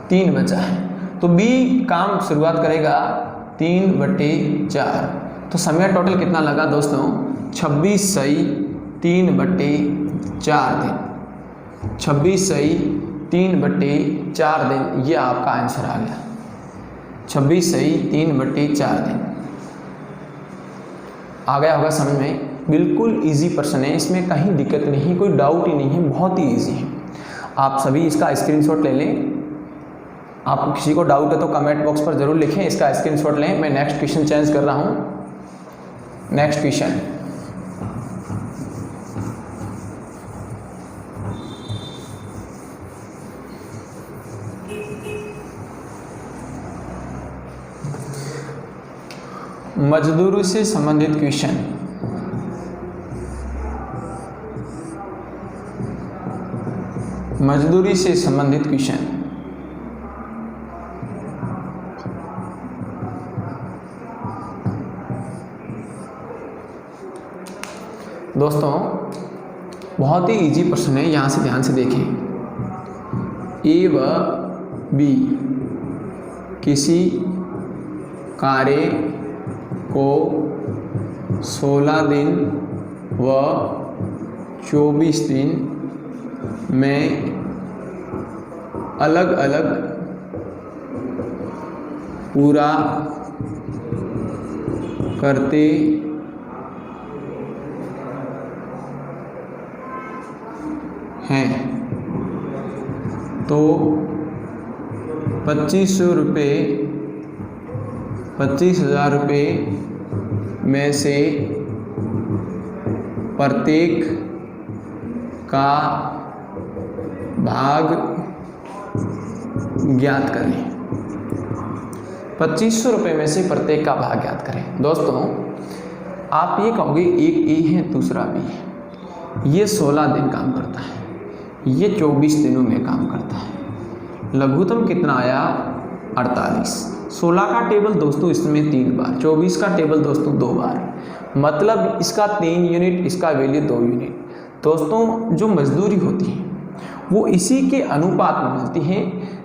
3 बचा है। तो बी काम शुरुआत करेगा 3/4। तो समय टोटल कितना लगा दोस्तों? 26 सही 3/4 दिन। 26 सही 3/4 दिन, ये आपका आंसर आ गया। 26 सही 3/4 दिन। आ गया होगा समझ में? बिल्कुल इजी प्रश्न है, इसमें कहीं दिक्कत नहीं, कोई डाउट ही नहीं है, बहुत ही इजी है। आप सभी इसका स्क्रीनशॉट ले लें। आपको किसी को डाउट है तो कमेंट बॉक्स पर ज़रूर लिखें, इसका स्क्रीनशॉट लें। मैं नेक्स्ट क्वेश्चन चेंज कर रहा हूँ। नेक्स्ट क्वेश्चन, मजदूरी से संबंधित क्वेश्चन। मजदूरी से संबंधित क्वेश्चन। दोस्तों, बहुत ही इजी प्रश्न है, यहाँ से ध्यान से देखें। ए व बी किसी कार्य को 16 दिन व 24 दिन में अलग अलग पूरा करते हैं तो 25,000 रुपये में से प्रत्येक का भाग ज्ञात करें। 2500 रुपये में से प्रत्येक का भाग ज्ञात करें। दोस्तों, आप ये कहोगे एक ए है दूसरा बी है, ये 16 दिन काम करता है, ये 24 दिनों में काम करता है। लघुत्तम कितना आया? 48। 16 का टेबल दोस्तों इसमें 3 बार, 24 का टेबल दोस्तों 2 बार, मतलब इसका 3 यूनिट, इसका वैल्यू 2 यूनिट। दोस्तों जो मजदूरी होती है वो इसी के अनुपात में मिलती है,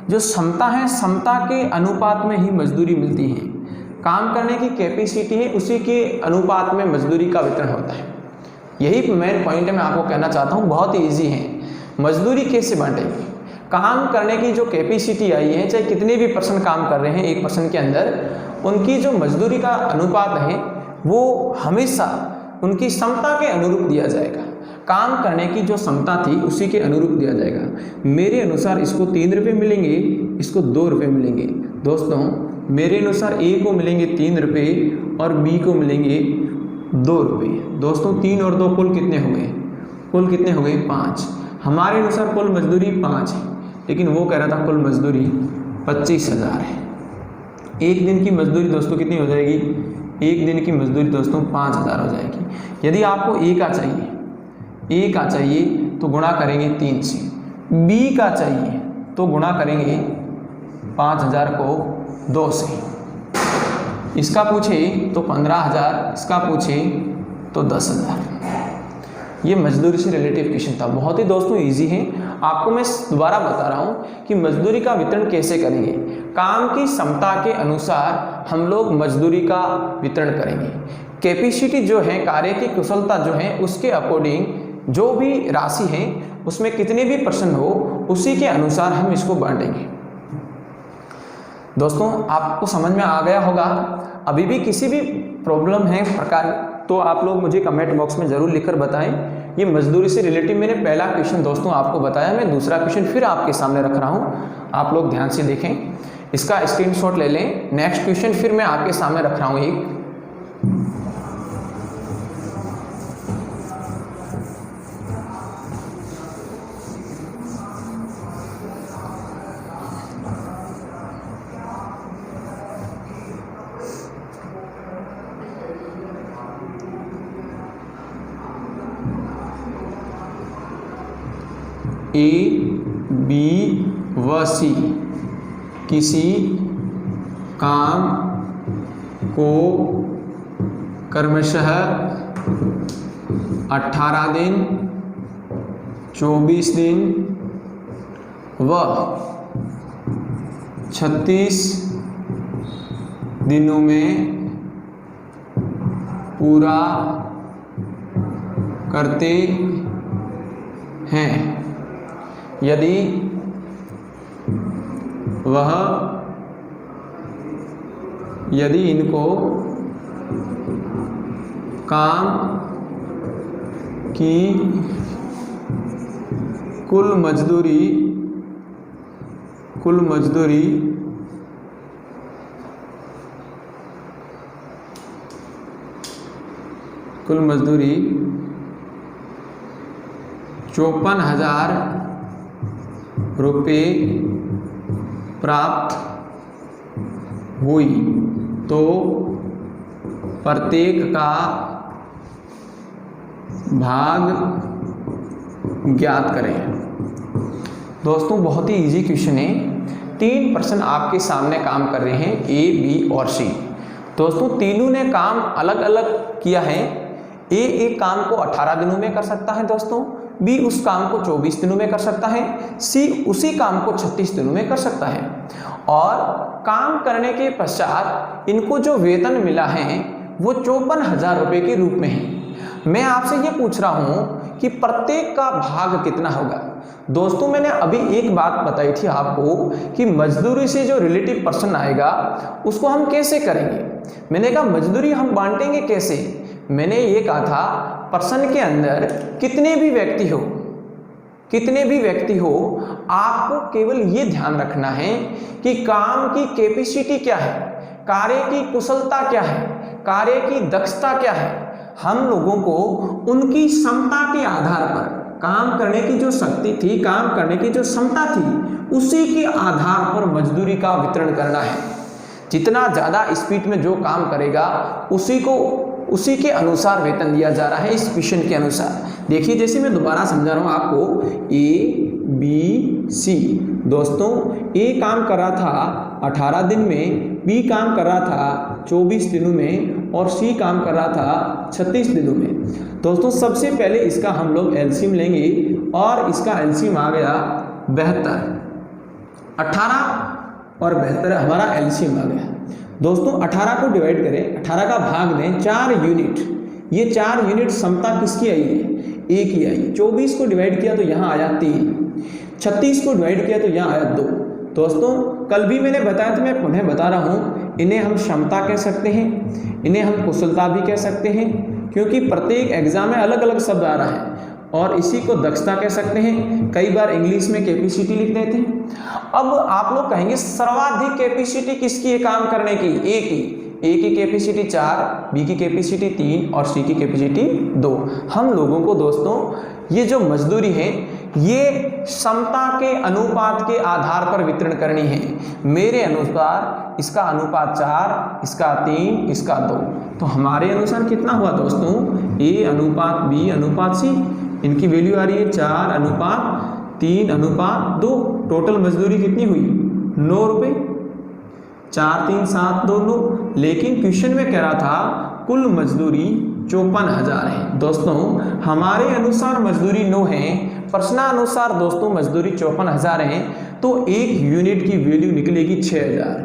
जो क्षमता है समता के अनुपात में ही मजदूरी मिलती है। काम करने की कैपेसिटी है उसी के अनुपात में मजदूरी का वितरण होता है। यही मेन पॉइंट है, मैं आपको कहना चाहता हूँ। बहुत ही ईजी है। मजदूरी कैसे बांटेगी? काम करने की जो कैपेसिटी आई है, चाहे कितने भी पर्सन काम कर रहे हैं एक पर्सन के अंदर, उनकी जो मजदूरी का अनुपात है वो हमेशा उनकी क्षमता के अनुरूप दिया जाएगा। काम करने की जो क्षमता थी उसी के अनुरूप दिया जाएगा। मेरे अनुसार इसको 3 रुपये मिलेंगे, इसको 2 रुपये मिलेंगे। दोस्तों मेरे अनुसार ए को मिलेंगे 3 रुपये और बी को मिलेंगे 2 रुपये। दोस्तों 3 और 2 कुल कितने हो गए? कुल कितने हो गए? 5। हमारे अनुसार कुल मजदूरी 5 है, लेकिन वो कह रहा था कुल मजदूरी 25,000 है। एक दिन की मजदूरी दोस्तों कितनी हो जाएगी? एक दिन की मजदूरी दोस्तों 5,000 हो जाएगी। यदि आपको ए का चाहिए तो गुणा करेंगे 3 से, बी का चाहिए तो गुणा करेंगे 5,000 को 2 से, इसका पूछे तो 15,000, इसका पूछे तो 10,000। ये मजदूरी से रिलेटिव क्वेश्चन था, बहुत ही दोस्तों इजी है। आपको मैं दोबारा बता रहा हूँ कि मजदूरी का वितरण कैसे करेंगे। काम की क्षमता के अनुसार हम लोग मजदूरी का वितरण करेंगे। कैपेसिटी जो है, कार्य की कुशलता जो है, उसके अकॉर्डिंग जो भी राशि है उसमें कितने भी पर्सन हो उसी के अनुसार हम इसको बांटेंगे। दोस्तों आपको समझ में आ गया होगा। अभी भी किसी भी प्रॉब्लम है प्रकार तो आप लोग मुझे कमेंट बॉक्स में ज़रूर लिखकर बताएं। ये मजदूरी से रिलेटिव मैंने पहला क्वेश्चन दोस्तों आपको बताया, मैं दूसरा क्वेश्चन फिर आपके सामने रख रहा हूँ, आप लोग ध्यान से देखें, इसका स्क्रीनशॉट ले लें। नेक्स्ट क्वेश्चन फिर मैं आपके सामने रख रहा हूँ एक। ए, बी व सी किसी काम को क्रमशः 18 दिन, 24 दिन व 36 दिनों में पूरा करते हैं। यदि इनको काम की कुल मजदूरी 54,000 रुपये प्राप्त हुई तो प्रत्येक का भाग ज्ञात करें। दोस्तों बहुत ही इजी क्वेश्चन है। 3 पर्सन आपके सामने काम कर रहे हैं, ए, बी और सी। दोस्तों तीनों ने काम अलग अलग किया है। ए एक काम को 18 दिनों में कर सकता है दोस्तों, बी उस काम को 24 दिनों में कर सकता है, सी उसी काम को 36 दिनों में कर सकता है। और काम करने के पश्चात इनको जो वेतन मिला है वो 54,000 रुपये के रूप में है। मैं आपसे ये पूछ रहा हूँ कि प्रत्येक का भाग कितना होगा। दोस्तों मैंने अभी एक बात बताई थी आपको कि मजदूरी से जो रिलेटिव पर्सन आएगा उसको हम कैसे करेंगे। मैंने कहा मजदूरी हम बांटेंगे कैसे। मैंने ये कहा था पर्सन के अंदर कितने भी व्यक्ति हो आपको केवल ये ध्यान रखना है कि काम की कैपेसिटी क्या है, कार्य की कुशलता क्या है, कार्य की दक्षता क्या है। हम लोगों को उनकी क्षमता के आधार पर, काम करने की जो शक्ति थी, काम करने की जो क्षमता थी, उसी के आधार पर मजदूरी का वितरण करना है। जितना ज़्यादा स्पीड में जो काम करेगा उसी के अनुसार वेतन दिया जा रहा है, इस क्वेश्चन के अनुसार। देखिए जैसे मैं दोबारा समझा रहा हूँ आपको, ABC दोस्तों, A काम कर रहा था 18 दिन में, B काम कर रहा था 24 दिनों में और C काम कर रहा था 36 दिनों में। दोस्तों सबसे पहले इसका हम लोग एलसीएम लेंगे और इसका एलसीएम आ गया 72। 18 और 72 हमारा एलसीएम आ गया। दोस्तों 18 को डिवाइड करें, 18 का भाग दें 4 यूनिट, ये 4 यूनिट क्षमता किसकी आई है? A की आई। 24 को डिवाइड किया तो यहाँ आया 3, 36 को डिवाइड किया तो यहाँ आया 2। दोस्तों कल भी मैंने बताया, तो मैं पुनः बता रहा हूँ, इन्हें हम क्षमता कह सकते हैं, इन्हें हम कुशलता भी कह सकते हैं, क्योंकि प्रत्येक एग्जाम में अलग अलग शब्द आ रहा है। और इसी को दक्षता कह सकते हैं, कई बार इंग्लिश में कैपेसिटी लिख देते हैं। अब आप लोग कहेंगे सर्वाधिक कैपेसिटी किसकी है काम करने की? ए की कैपेसिटी 4, बी की कैपेसिटी 3 और सी की कैपेसिटी 2। हम लोगों को दोस्तों ये जो मजदूरी है ये क्षमता के अनुपात के आधार पर वितरण करनी है। मेरे अनुसार इसका अनुपात 4, इसका 3, इसका 2। तो हमारे अनुसार कितना हुआ दोस्तों? A अनुपात B अनुपात C, इनकी वैल्यू आ रही है 4 अनुपात 3 अनुपात 2। टोटल मजदूरी कितनी हुई? 9 रुपये। 4 3 7 2 9। लेकिन क्वेश्चन में कह रहा था कुल मजदूरी 54,000 है। दोस्तों हमारे अनुसार मजदूरी 9 है, प्रश्नानुसार दोस्तों मजदूरी 54,000 है। तो एक यूनिट की वैल्यू निकलेगी 6,000।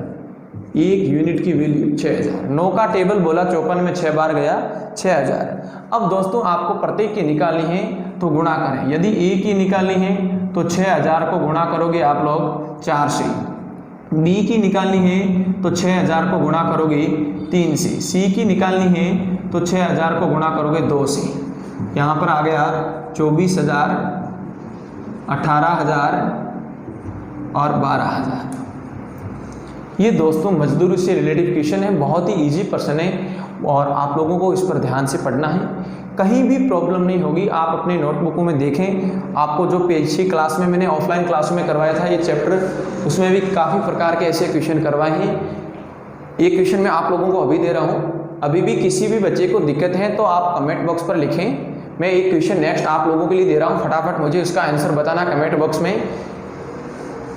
एक यूनिट की वैल्यू 6,000। 9 का टेबल बोला, 54 में 6 बार गया, 6,000। अब दोस्तों आपको प्रत्येक की निकालनी है तो गुणा करें। यदि ए की निकालनी है तो 6,000 को गुणा करोगे आप लोग 4 से, बी की निकालनी है तो 6,000 को गुणा करोगे 3 से, सी की निकालनी है तो 6,000 को गुणा करोगे 2 से। यहाँ पर आ गया 24,000, 18,000 और 12,000। ये दोस्तों मजदूरी से रिलेटेड क्वेश्चन है, बहुत ही इजी प्रश्न है और आप लोगों को इस पर ध्यान से पढ़ना है। कहीं भी प्रॉब्लम नहीं होगी, आप अपने नोटबुकों में देखें। आपको जो PHC क्लास में मैंने ऑफलाइन क्लास में करवाया था ये चैप्टर, उसमें भी काफ़ी प्रकार के ऐसे क्वेश्चन करवाए हैं। ये क्वेश्चन मैं आप लोगों को अभी दे रहा हूँ। अभी भी किसी भी बच्चे को दिक्कत है तो आप कमेंट बॉक्स पर लिखें। मैं एक क्वेश्चन नेक्स्ट आप लोगों के लिए दे रहा हूँ, फटाफट मुझे इसका आंसर बताना कमेंट बॉक्स में।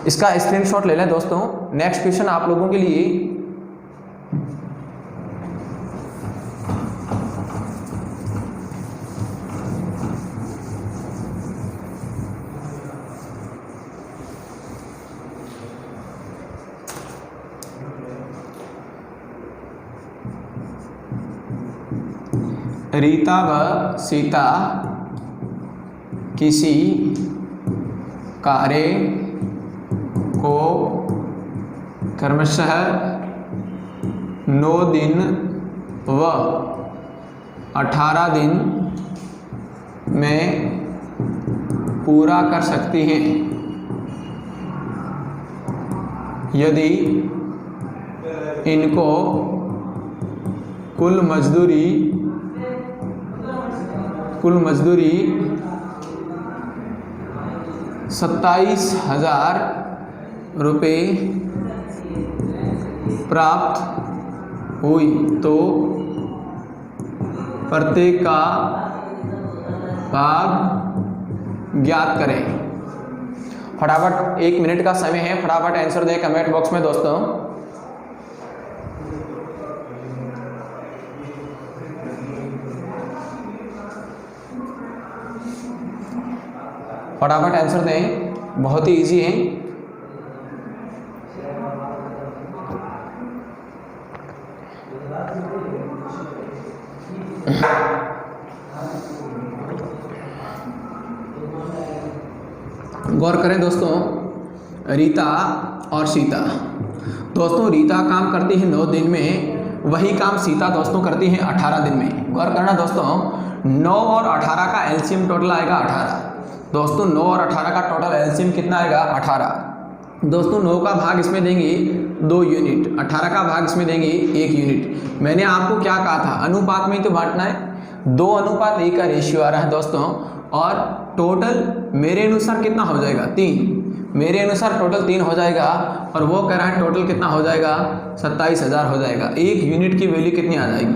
इसका स्क्रीनशॉट ले लें दोस्तों। नेक्स्ट क्वेश्चन आप लोगों के लिए रीता व सीता किसी कार्य को क्रमशः 9 दिन व 18 दिन में पूरा कर सकती हैं यदि इनको कुल मजदूरी 27,000 रुपये प्राप्त हुई तो प्रत्येक का भाग ज्ञात करें। फटाफट 1 मिनट का समय है, फटाफट आंसर दें कमेंट बॉक्स में दोस्तों। फटाफट आंसर दें, बहुत ही इजी है। गौर करें दोस्तों, रीता और सीता। दोस्तों रीता काम करती है 9 दिन में, वही काम सीता दोस्तों करती है 18 दिन में। गौर करना दोस्तों, 9 और 18 का एलसीएम टोटल आएगा 18। दोस्तों 9 और 18 का टोटल एलसीएम कितना आएगा? 18। दोस्तों 9 का भाग इसमें देंगे 2 यूनिट, 18 का भाग इसमें देंगे 1 यूनिट। मैंने आपको क्या कहा था, अनुपात में ही तो बांटना है। 2 अनुपात 1 का रेशियो आ रहा है दोस्तों, और टोटल मेरे अनुसार कितना हो जाएगा? 3। मेरे अनुसार टोटल 3 हो जाएगा, और वो कह रहा है टोटल कितना हो जाएगा? 27,000 हो जाएगा। 1 यूनिट की वैल्यू कितनी आ जाएगी?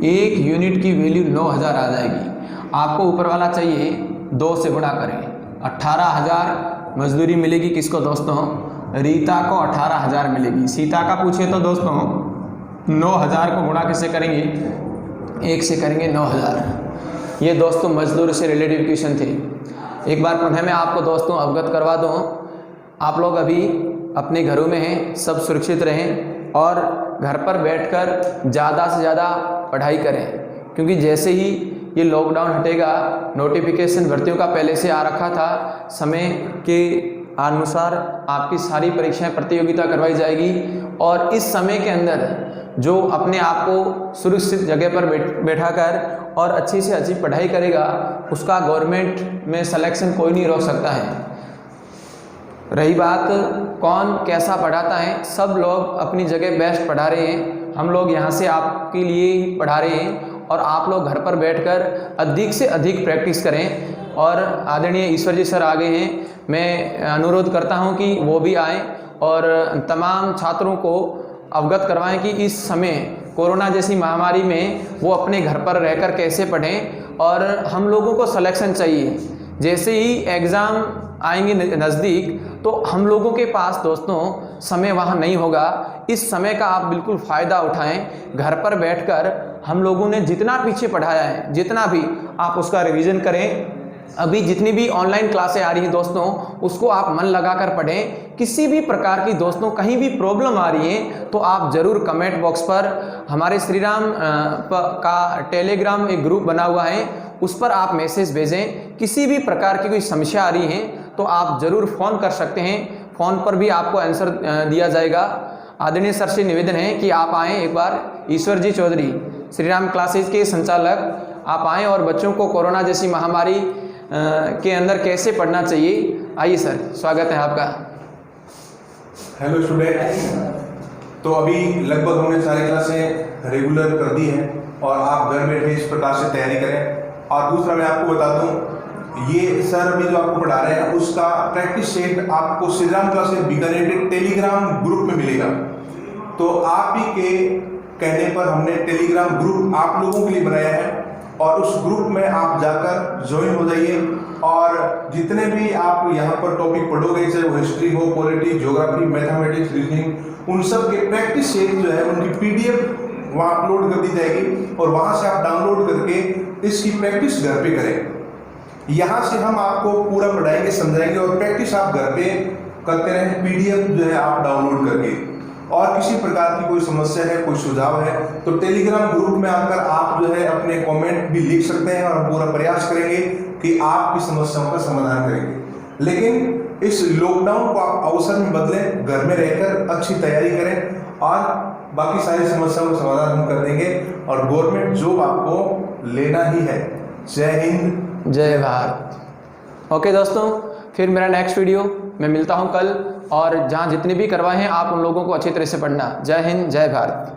एक यूनिट की वैल्यू 9000 आ जाएगी। आपको ऊपर वाला चाहिए 2 से गुणा करें, 18000 मजदूरी मिलेगी किसको दोस्तों? रीता को 18000 मिलेगी। सीता का पूछे तो दोस्तों 9000 को गुणा कैसे करेंगे? 1 से करेंगे 9000। ये दोस्तों मजदूर से रिलेटेड क्वेश्चन थे। एक बार पुनः मैं आपको दोस्तों अवगत करवा दूँ, आप लोग अभी अपने घरों में हैं, सब सुरक्षित रहें और घर पर बैठकर ज़्यादा से ज़्यादा पढ़ाई करें, क्योंकि जैसे ही ये लॉकडाउन हटेगा, नोटिफिकेशन भर्तियों का पहले से आ रखा था, समय के अनुसार आपकी सारी परीक्षाएं प्रतियोगिता करवाई जाएगी और इस समय के अंदर जो अपने आप को सुरक्षित जगह पर बैठाकर और अच्छी से अच्छी पढ़ाई करेगा उसका गवर्नमेंट में सिलेक्शन कोई नहीं रोक सकता है। रही बात कौन कैसा पढ़ाता है, सब लोग अपनी जगह बेस्ट पढ़ा रहे हैं। हम लोग यहाँ से आपके लिए ही पढ़ा रहे हैं और आप लोग घर पर बैठकर अधिक से अधिक प्रैक्टिस करें। और आदरणीय ईश्वर जी सर आ गए हैं, मैं अनुरोध करता हूँ कि वो भी आएँ और तमाम छात्रों को अवगत करवाएं कि इस समय कोरोना जैसी महामारी में वो अपने घर पर रहकर कैसे पढ़ें। और हम लोगों को सिलेक्शन चाहिए। जैसे ही एग्ज़ाम आएंगे नज़दीक तो हम लोगों के पास दोस्तों समय वहाँ नहीं होगा। इस समय का आप बिल्कुल फ़ायदा उठाएं। घर पर बैठकर हम लोगों ने जितना पीछे पढ़ाया है, जितना भी आप उसका रिवीजन करें। अभी जितनी भी ऑनलाइन क्लासें आ रही हैं दोस्तों, उसको आप मन लगाकर पढ़ें। किसी भी प्रकार की दोस्तों कहीं भी प्रॉब्लम आ रही है तो आप ज़रूर कमेंट बॉक्स पर, हमारे श्री राम का टेलीग्राम एक ग्रुप बना हुआ है, उस पर आप मैसेज भेजें। किसी भी प्रकार की कोई समस्या आ रही है तो आप ज़रूर फ़ोन कर सकते हैं, फ़ोन पर भी आपको आंसर दिया जाएगा। आदरणीय सर से निवेदन है कि आप आएँ एक बार, ईश्वर जी चौधरी श्री राम क्लासेज के संचालक, आप आएँ और बच्चों को कोरोना जैसी महामारी के अंदर कैसे पढ़ना चाहिए। आइए सर, स्वागत है आपका। हेलो स्टूडेंट, तो अभी लगभग हमने सारी क्लासें रेगुलर कर दी हैं और आप घर बैठे इस प्रकार से तैयारी करें। और दूसरा मैं आपको बता दूं, ये सर अभी जो आपको पढ़ा रहे हैं उसका प्रैक्टिस सेट आपको श्री राम क्लासेज बीकानेर के टेलीग्राम ग्रुप में मिलेगा। तो आप ही के कहने पर हमने टेलीग्राम ग्रुप आप लोगों के लिए बनाया है और उस ग्रुप में आप जाकर ज्वाइन हो जाइए। और जितने भी आप यहाँ पर टॉपिक पढ़ोगे, चाहे वो हिस्ट्री हो, पॉलिटी, ज्योग्राफी, मैथमेटिक्स, रीजनिंग, उन सब के प्रैक्टिस सेट जो है उनकी PDF वहाँ अपलोड कर दी जाएगी और वहाँ से आप डाउनलोड करके इसकी प्रैक्टिस घर पे करें। यहाँ से हम आपको पूरा पढ़ाएंगे, समझाएंगे और प्रैक्टिस आप घर पे करते रहें, PDF जो है आप डाउनलोड करके। और किसी प्रकार की कोई समस्या है, कोई सुझाव है तो टेलीग्राम ग्रुप में आकर आप जो है अपने कमेंट भी लिख सकते हैं और हम पूरा प्रयास करेंगे कि आपकी समस्याओं का समाधान करेंगे। लेकिन इस लॉकडाउन को आप अवसर में बदलें, घर में रहकर अच्छी तैयारी करें और बाकी सारी समस्याओं का समाधान हम कर देंगे और गवर्नमेंट जॉब आपको लेना ही है। जय हिंद, जय भारत। ओके दोस्तों, फिर मेरा नेक्स्ट वीडियो मैं मिलता हूं कल, और जहां जितने भी करवाए हैं आप उन लोगों को अच्छी तरह से पढ़ना। जय हिंद, जय भारत।